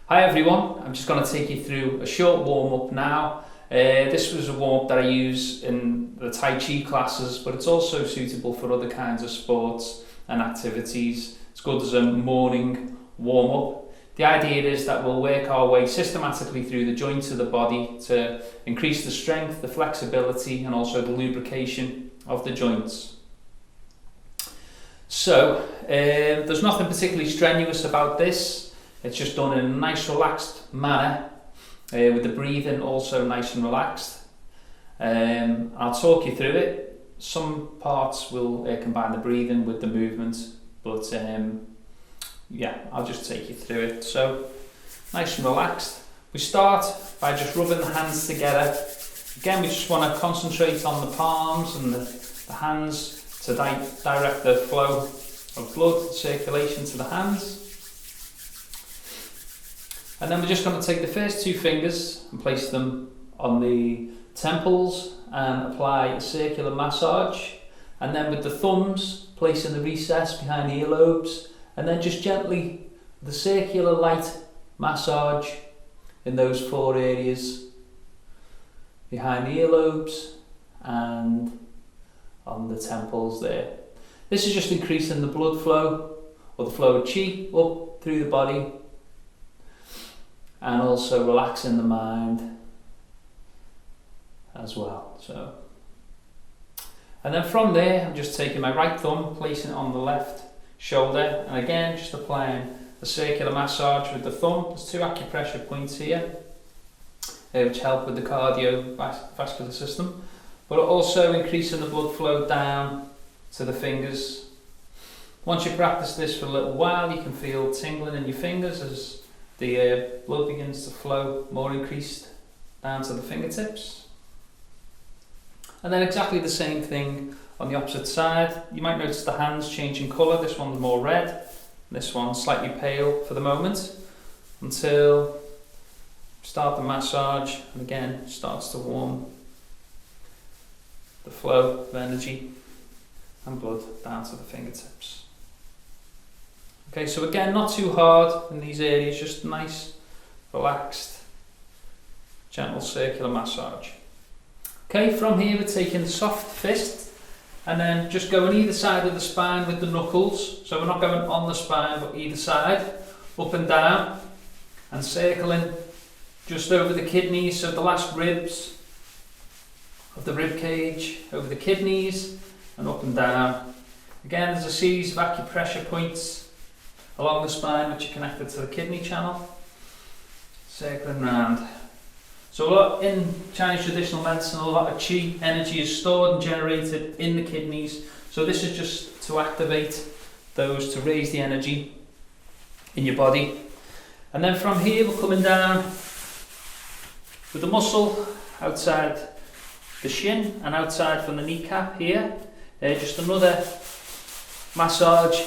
Hi everyone, I'm just going to take you through a short warm-up now. This was a warm-up that I use in the Tai Chi classes, but it's also suitable for other kinds of sports and activities. It's good as a morning warm-up. The idea is that we'll work our way systematically through the joints of the body to increase the strength, the flexibility, and also the lubrication of the joints. So, there's nothing particularly strenuous about this. It's just done in a nice relaxed manner, with the breathing also nice and relaxed. I'll talk you through it. Some parts will combine the breathing with the movement, but I'll just take you through it. So, nice and relaxed. We start by just rubbing the hands together. Again, we just want to concentrate on the palms and the hands to direct the flow of blood, circulation to the hands. And then we're just going to take the first two fingers and place them on the temples and apply a circular massage. And then with the thumbs, place in the recess behind the earlobes. And then just gently, the circular light massage in those four areas behind the earlobes and on the temples there. This is just increasing the blood flow, or the flow of chi up through the body, and also relaxing the mind as well. So, and then from there, I'm just taking my right thumb, placing it on the left shoulder, and again just applying a circular massage with the thumb. There's two acupressure points here, which help with the cardiovascular system, but also increasing the blood flow down to the fingers. Once you practice this for a little while, you can feel tingling in your fingers as the blood begins to flow more increased down to the fingertips. And then exactly the same thing on the opposite side. You might notice the hands changing colour. This one's more red, this one's slightly pale for the moment, until start the massage, and again starts to warm the flow of energy and blood down to the fingertips. Okay, so again, not too hard in these areas, just nice, relaxed, gentle circular massage. Okay, from here we're taking the soft fist and then just going either side of the spine with the knuckles. So we're not going on the spine, but either side, up and down, and circling just over the kidneys, so the last ribs of the rib cage, over the kidneys, and up and down. Again, there's a series of acupressure points along the spine which are connected to the kidney channel, circling round. So a lot in Chinese traditional medicine, a lot of chi energy is stored and generated in the kidneys. So this is just to activate those, to raise the energy in your body. And then from here we're coming down with the muscle outside the shin and outside from the kneecap here. Just another massage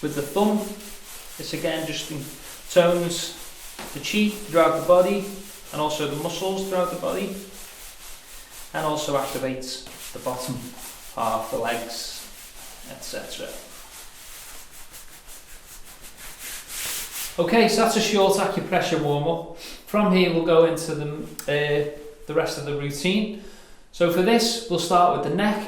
with the thumb. This again just tones the chi throughout the body and also the muscles throughout the body, and also activates the bottom half, the legs, etc. Okay, so that's a short acupressure warm-up. From here we'll go into the rest of the routine. So for this we'll start with the neck,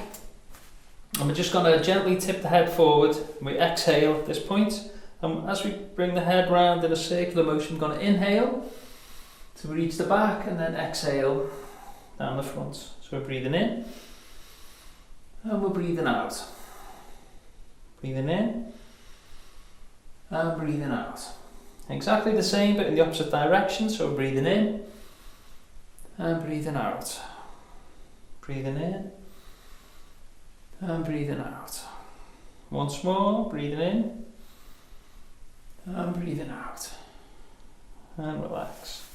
and we're just going to gently tip the head forward. We exhale at this point. And as we bring the head round in a circular motion, we're going to inhale to reach the back and then exhale down the front. So we're breathing in and we're breathing out. Breathing in and breathing out. Exactly the same but in the opposite direction. So we're breathing in and breathing out. Breathing in and breathing out. Once more, breathing in and breathing out, and relax.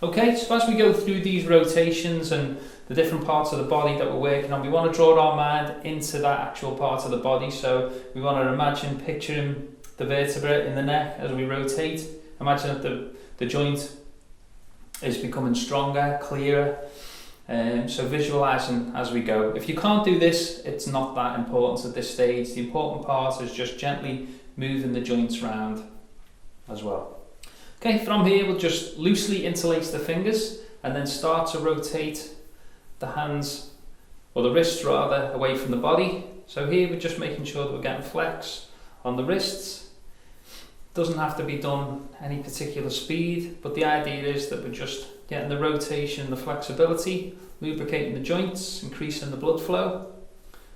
Okay, so as we go through these rotations and the different parts of the body that we're working on, we want to draw our mind into that actual part of the body. So we want to imagine picturing the vertebra in the neck as we rotate. Imagine that the joint is becoming stronger, clearer. So visualizing as we go. If you can't do this, it's not that important at this stage. The important part is just gently moving the joints around as well. Okay, from here we'll just loosely interlace the fingers and then start to rotate the hands, or the wrists rather, away from the body. So here we're just making sure that we're getting flex on the wrists. Doesn't have to be done any particular speed, but the idea is that we're just getting the rotation, the flexibility, lubricating the joints, increasing the blood flow.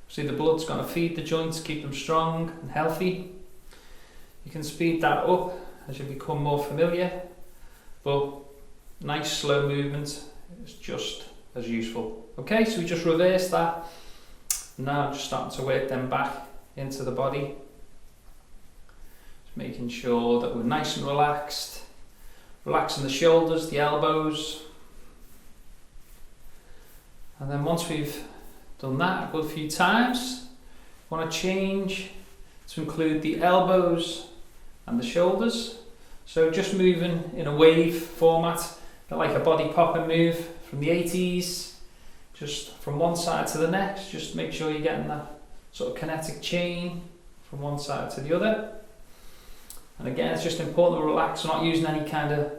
See, the blood's going to feed the joints, keep them strong and healthy. You can speed that up as you become more familiar, but nice slow movement is just as useful. Okay, so we just reverse that. Now just starting to work them back into the body. Just making sure that we're nice and relaxed. Relaxing the shoulders, the elbows. And then once we've done that a good few times, want to change to include the elbows and the shoulders. So just moving in a wave format, like a body popping move from the 80s. Just from one side to the next, just make sure you're getting that sort of kinetic chain from one side to the other. And again, it's just important to relax. We're not using any kind of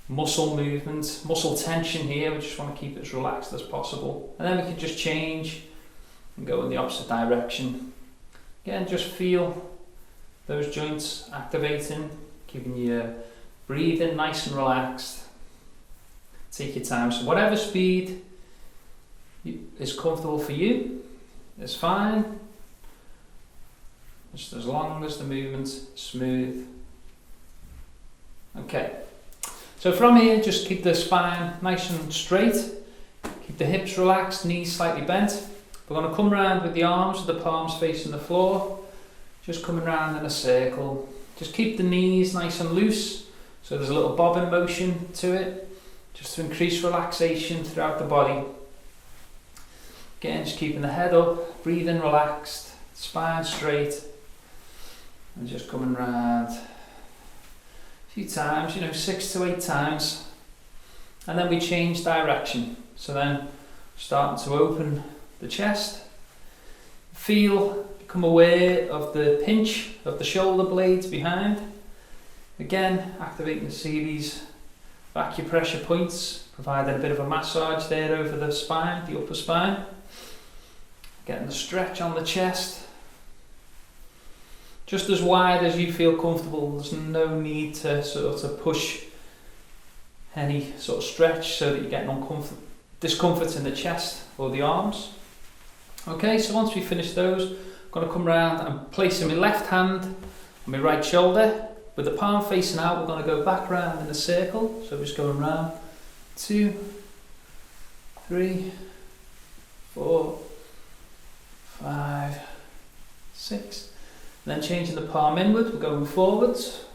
muscle movement, muscle tension here. We just want to keep it as relaxed as possible. And then we can just change and go in the opposite direction. Again, just feel those joints activating, keeping your breathing nice and relaxed. Take your time. So whatever speed is comfortable for you is fine, just as long as the movement's smooth. Okay, so from here just keep the spine nice and straight, keep the hips relaxed, knees slightly bent. We're going to come round with the arms, with the palms facing the floor, just coming round in a circle. Just keep the knees nice and loose, so there's a little bobbing motion to it, just to increase relaxation throughout the body. Again, just keeping the head up, breathing relaxed, spine straight, and just coming round a few times, 6 to 8 times. And then we change direction. So then starting to open the chest. Become aware of the pinch of the shoulder blades behind. Again, activating a series of acupressure points, providing a bit of a massage there over the spine, the upper spine. Getting the stretch on the chest. Just as wide as you feel comfortable. There's no need to sort of push any sort of stretch so that you're getting discomfort in the chest or the arms. Okay, so once we finish those, I'm going to come around and placing my left hand on my right shoulder. With the palm facing out, we're going to go back round in a circle. So we're just going round 2, 3, 4, 5, 6. And then changing the palm inward, we're going forwards.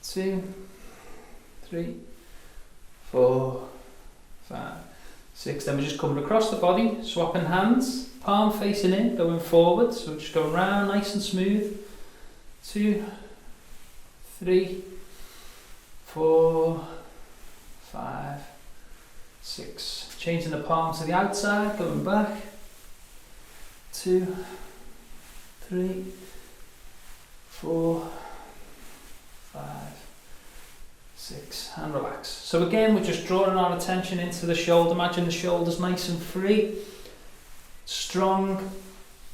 2, 3, 4, 5, 6. Then we're just coming across the body, swapping hands, palm facing in, going forward. So we're just going round nice and smooth. 2, 3, 4, 5, 6. Changing the palm to the outside, going back. 2, 3, 4, 5, 6, and relax. So again, we're just drawing our attention into the shoulder. Imagine the shoulders nice and free, strong,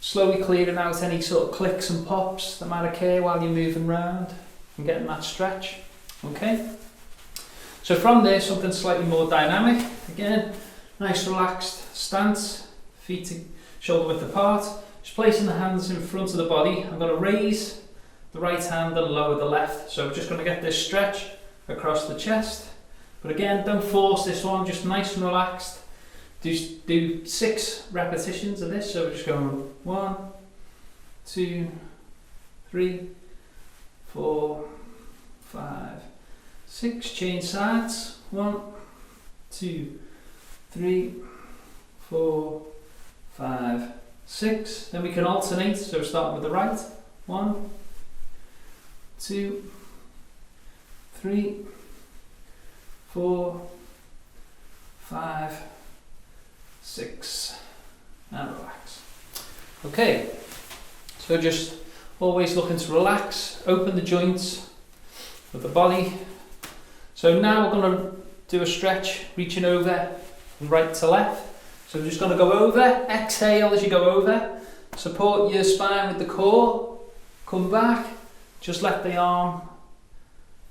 slowly clearing out any sort of clicks and pops that might occur while you're moving around and getting that stretch. Okay, so from there, something slightly more dynamic. Again, nice relaxed stance, feet shoulder width apart. Just placing the hands in front of the body. I'm going to raise the right hand and lower the left. So we're just going to get this stretch across the chest. But again, don't force this one, just nice and relaxed. Do 6 repetitions of this. So we're just going 1, 2, 3, 4, 5, 6. Change sides. 1, 2, 3, 4, 5, 6. Then we can alternate. So starting with the right. 1, 2, 3, 4, 5, 6, and relax. Okay, so just always looking to relax, open the joints, of the body. So now we're going to do a stretch, reaching over from right to left. So we're just going to go over, exhale as you go over, support your spine with the core, come back, just let the arm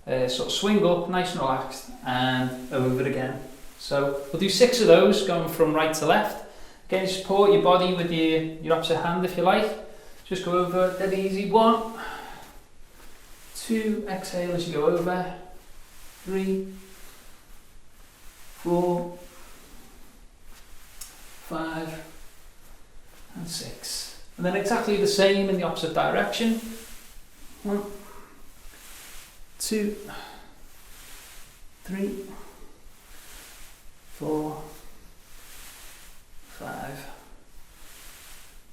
sort of swing up, nice and relaxed, and over again. So we'll do 6 of those, going from right to left. Again, support your body with your opposite hand if you like. Just go over, dead easy. 1, 2, exhale as you go over. 3, 4, 5, and 6. And then exactly the same in the opposite direction. 1, 2, 3, 4, 5,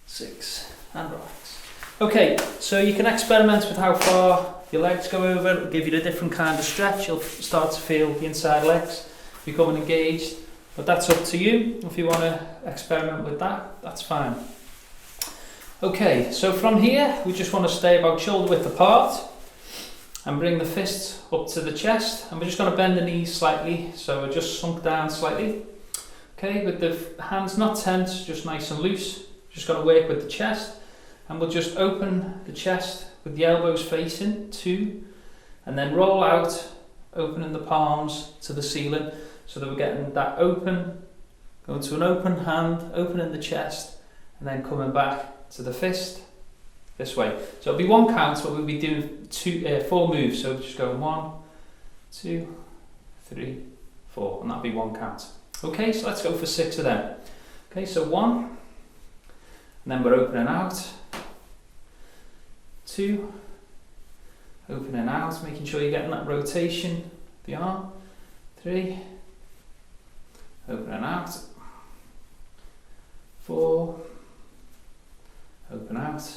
6, and relax. Okay, so you can experiment with how far your legs go over. It'll give you a different kind of stretch. You'll start to feel the inside legs becoming engaged, but that's up to you. If you want to experiment with that, that's fine. Okay, so from here we just want to stay about shoulder width apart and bring the fists up to the chest, and we're just going to bend the knees slightly, so we're just sunk down slightly. Okay, with the hands not tense, just nice and loose. Just going to work with the chest, and we'll just open the chest with the elbows facing 2, and then roll out, opening the palms to the ceiling, so that we're getting that open, going to an open hand, opening the chest, and then coming back to the fist this way. So it'll be 1 count, but we'll be doing 4 moves. So just going 1, 2, 3, 4, and that'll be 1 count. Okay, so let's go for 6 of them. Okay, so 1, and then we're opening out. 2, opening out, making sure you're getting that rotation of the arm. 3, opening out. 4, open out.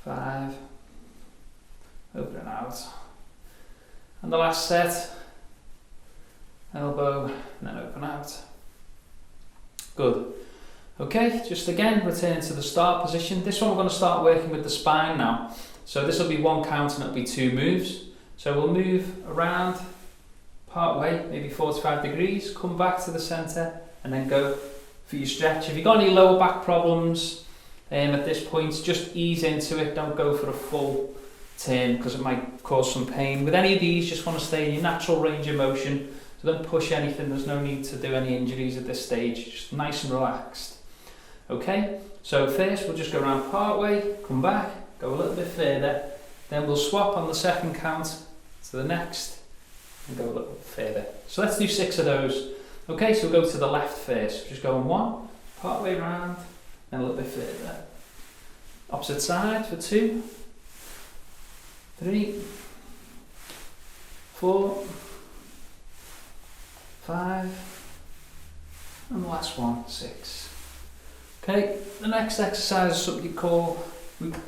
5, opening out. And the last set, elbow, and then open out. Good. Okay, just again, return to the start position. This one we're going to start working with the spine now. So this will be 1 count and it'll be 2 moves. So we'll move around part way, maybe 45 degrees, come back to the centre, and then go for your stretch. If you've got any lower back problems at this point, just ease into it. Don't go for a full turn because it might cause some pain. With any of these, just want to stay in your natural range of motion. So don't push anything. There's no need to do any injuries at this stage. Just nice and relaxed. Okay, so first we'll just go around part way, come back, go a little bit further, then we'll swap on the 2nd count to the next and go a little bit further. So let's do 6 of those. Okay, so we'll go to the left first. Just going 1, part way round, then a little bit further. Opposite side for 2, 3, 4, 5, and the last one, 6. Okay, the next exercise is something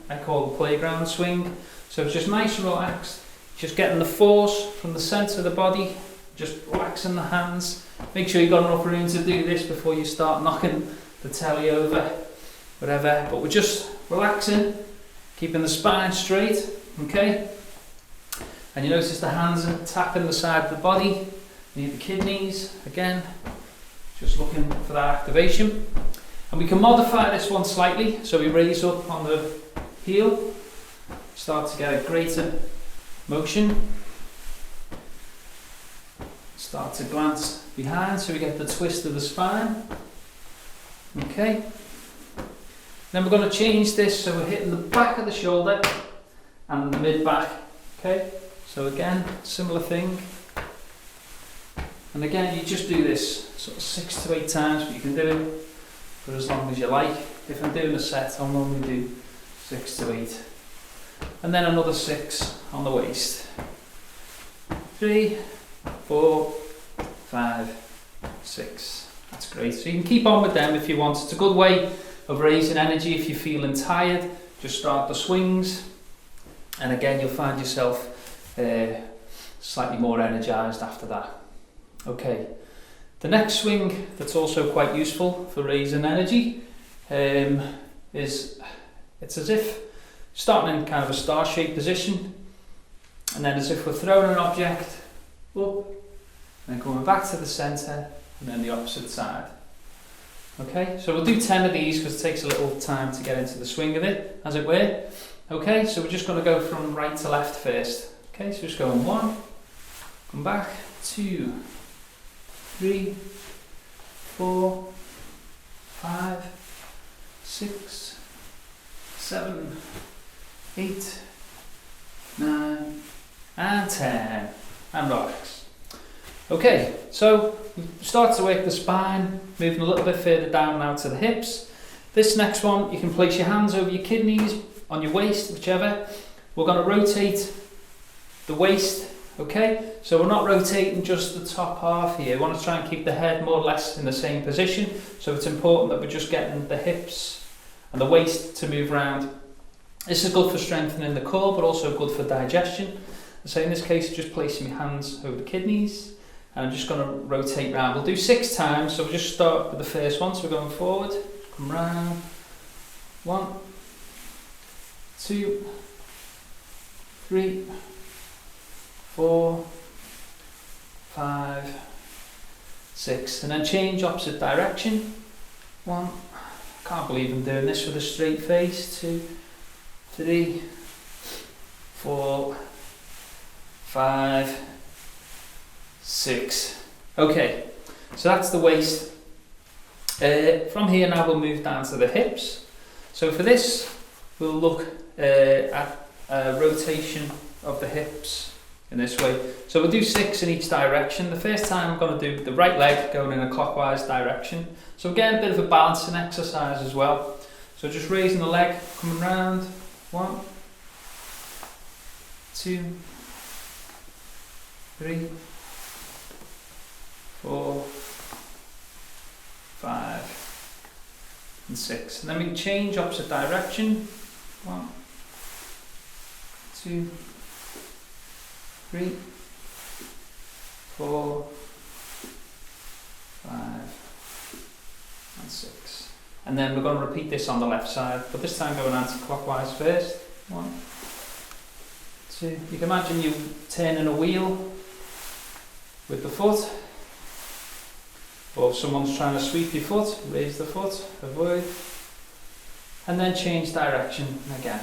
I call the playground swing. So it's just nice and relaxed, just getting the force from the centre of the body, just relaxing the hands. Make sure you've got enough room to do this before you start knocking the telly over, whatever. But we're just relaxing, keeping the spine straight, okay? And you notice the hands are tapping the side of the body, near the kidneys, again, just looking for that activation. And we can modify this one slightly, so we raise up on the heel, start to get a greater motion, start to glance behind so we get the twist of the spine. Okay, then we're going to change this so we're hitting the back of the shoulder and the mid-back. Okay, so again, similar thing. And again, you just do this sort of 6 to 8 times, but you can do it for as long as you like. If I'm doing a set, I'll normally do 6 to 8. And then another 6 on the waist. 3, 4, 5, 6. That's great. So you can keep on with them if you want. It's a good way of raising energy if you're feeling tired. Just start the swings. And again, you'll find yourself slightly more energized after that. Okay. The next swing that's also quite useful for raising energy is it's as if starting in kind of a star-shaped position. And then as if we're throwing an object up, and then coming back to the centre, and then the opposite side. Okay, so we'll do 10 of these because it takes a little time to get into the swing of it, as it were. Okay, so we're just going to go from right to left first. Okay, so just going 1, come back, 2, 3, 4, 5, 6, 7, 8, 9, and 10, and relax. Okay, so we start to work the spine, moving a little bit further down now to the hips. This next one, you can place your hands over your kidneys, on your waist, whichever. We're going to rotate the waist, okay? So we're not rotating just the top half here. We want to try and keep the head more or less in the same position. So it's important that we're just getting the hips and the waist to move around. This is good for strengthening the core, but also good for digestion. So in this case, just placing my hands over the kidneys. And I'm just going to rotate round. We'll do 6 times, so we'll just start with the first one. So we're going forward, come round. 1, 2, 3, 4, 5, 6, and then change opposite direction. 1, can't believe I'm doing this with a straight face. 2, 3, 4, 5, 6. Okay, so that's the waist. From here now we'll move down to the hips. So for this we'll look at rotation of the hips in this way. So we'll do 6 in each direction. The first time I'm going to do the right leg going in a clockwise direction. So again, a bit of a balancing exercise as well. So just raising the leg, coming round. 1, 2, 3, 4, 5, and 6. And then we can change opposite direction. 1, 2, 3, 4, 5, and 6. And then we're going to repeat this on the left side, but this time going anti-clockwise first. 1, 2. You can imagine you turning a wheel with the foot, or if someone's trying to sweep your foot, raise the foot, avoid, and then change direction again.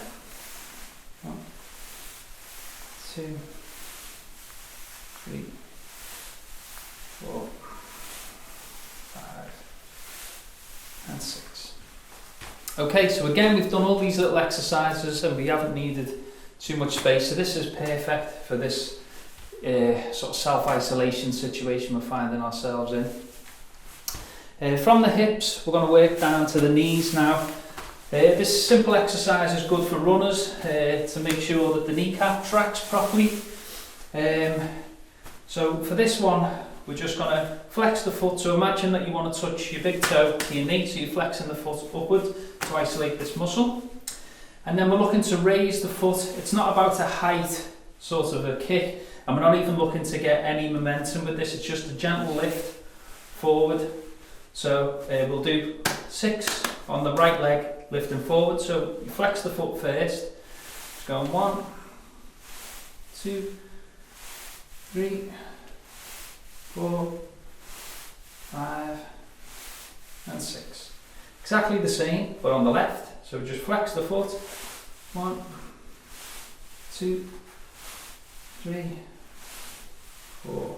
1, 2, 3, 4, 5, and 6. Okay, so again we've done all these little exercises and we haven't needed too much space, so this is perfect for this sort of self-isolation situation we're finding ourselves in. From the hips we're going to work down to the knees now. This simple exercise is good for runners to make sure that the kneecap tracks properly. So for this one we're just going to flex the foot. So imagine that you want to touch your big toe to your knee, so you're flexing the foot upward to isolate this muscle. And then we're looking to raise the foot. It's not about a height sort of a kick, and we're not even looking to get any momentum with this. It's just a gentle lift forward. So we'll do 6 on the right leg, lifting forward. So you flex the foot first. Just going 1, 2, 3, 4, 5, and 6. Exactly the same, but on the left. So we just flex the foot. 1, 2, 3, 4,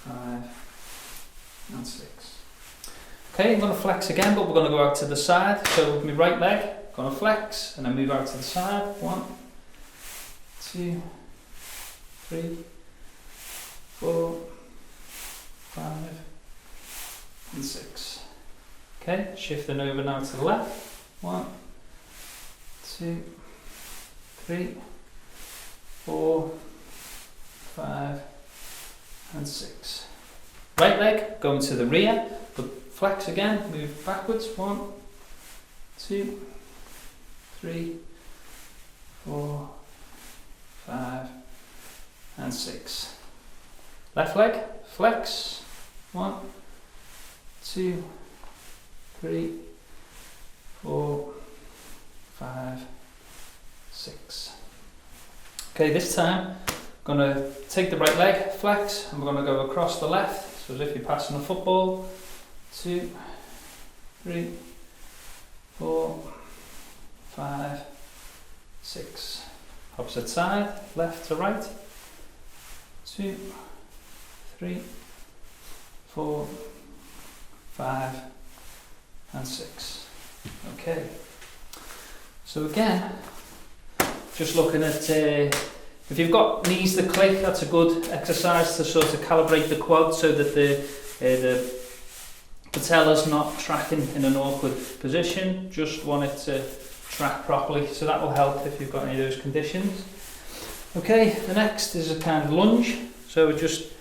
5, and 6. Okay, I'm going to flex again, but we're going to go out to the side. So with my right leg, going to flex, and then move out to the side. 1, 2, 3, 4, 5, and 6. Okay, shifting over now to the left. 1, 2, 3, 4, 5, and 6. Right leg going to the rear, but flex again, move backwards. 1, 2, 3, 4, 5, and 6. Left leg, flex. 1, 2, 3, 4, 5, 6. Okay, this time I'm going to take the right leg, flex, and we're going to go across the left, so as if you're passing a football. 2, 3, 4, 5, 6. Opposite side, left to right. 2, 3, 4, 5, and 6. Okay. So again, just looking at, if you've got knees that click, that's a good exercise to sort of calibrate the quad so that the patella's not tracking in an awkward position. Just want it to track properly, so that will help if you've got any of those conditions. Okay, the next is a kind of lunge. So we're just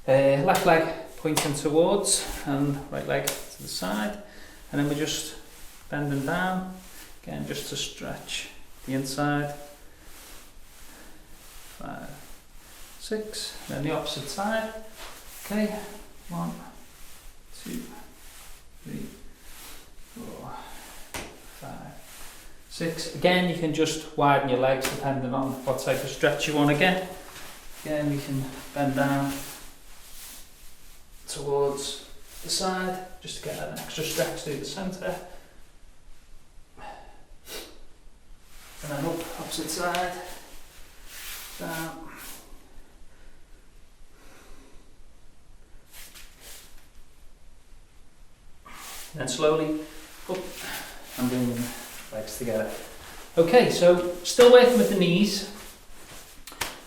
left leg pointing towards and right leg to the side, and then we're just bending down, again just to stretch the inside. 5, 6, then the opposite side. Okay, 1, 2, 3, 4, 5, 6. Again, you can just widen your legs depending on what type of stretch you want to get. Again, we can bend down towards the side just to get an extra stretch through the centre. And then up, opposite side, down. And then slowly up and bring the legs together. Okay, so still working with the knees.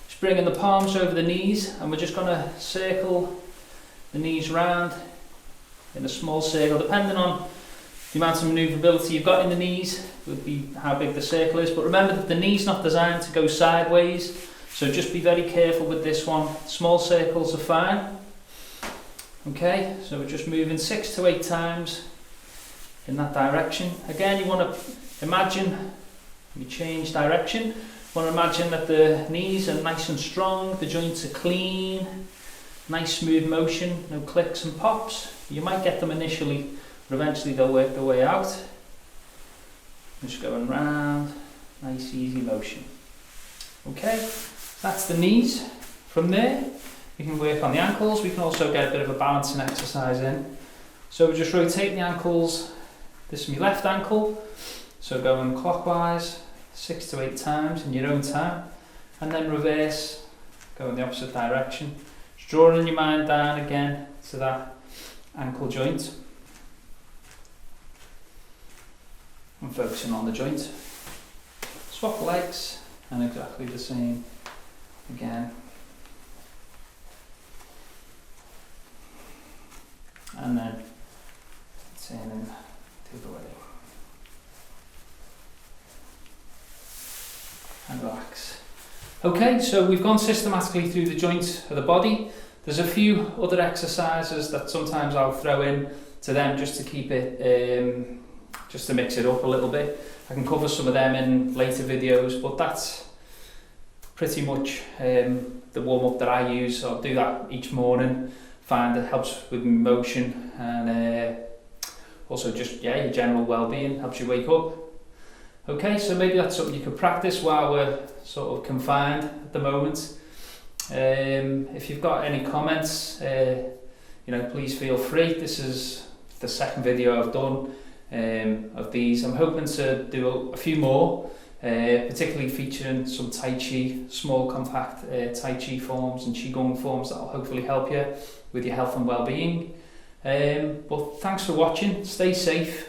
Just bringing the palms over the knees, and we're just going to circle the knees round in a small circle, depending on the amount of manoeuvrability you've got in the knees would be how big the circle is. But remember that the knee's not designed to go sideways, so just be very careful with this one. Small circles are fine. Okay, so we're just moving 6 to 8 times in that direction. Again, you want to imagine, you change direction, you want to imagine that the knees are nice and strong, the joints are clean, nice smooth motion, no clicks and pops. You might get them initially, but eventually they'll work their way out. Just going round, nice easy motion. Okay, that's the knees. From there, we can work on the ankles. We can also get a bit of a balancing exercise in. So we just rotate the ankles. This is my left ankle. So going clockwise 6 to 8 times in your own time. And then reverse, go in the opposite direction. Just drawing your mind down again to that ankle joint. And focusing on the joint. Swap legs and exactly the same again. And then turning the other way. And relax. Okay, so we've gone systematically through the joints of the body. There's a few other exercises that sometimes I'll throw in to them just to keep it, just to mix it up a little bit. I can cover some of them in later videos, but that's pretty much the warm-up that I use. So I'll do that each morning. Find it helps with motion and also just your general well-being, helps you wake up. Okay, so maybe that's something you could practice while we're sort of confined at the moment. If you've got any comments, please feel free. This is the second video I've done of these. I'm hoping to do a few more, particularly featuring some Tai Chi, small compact Tai Chi forms and Qigong forms that will hopefully help you with your health and well-being. But thanks for watching, stay safe,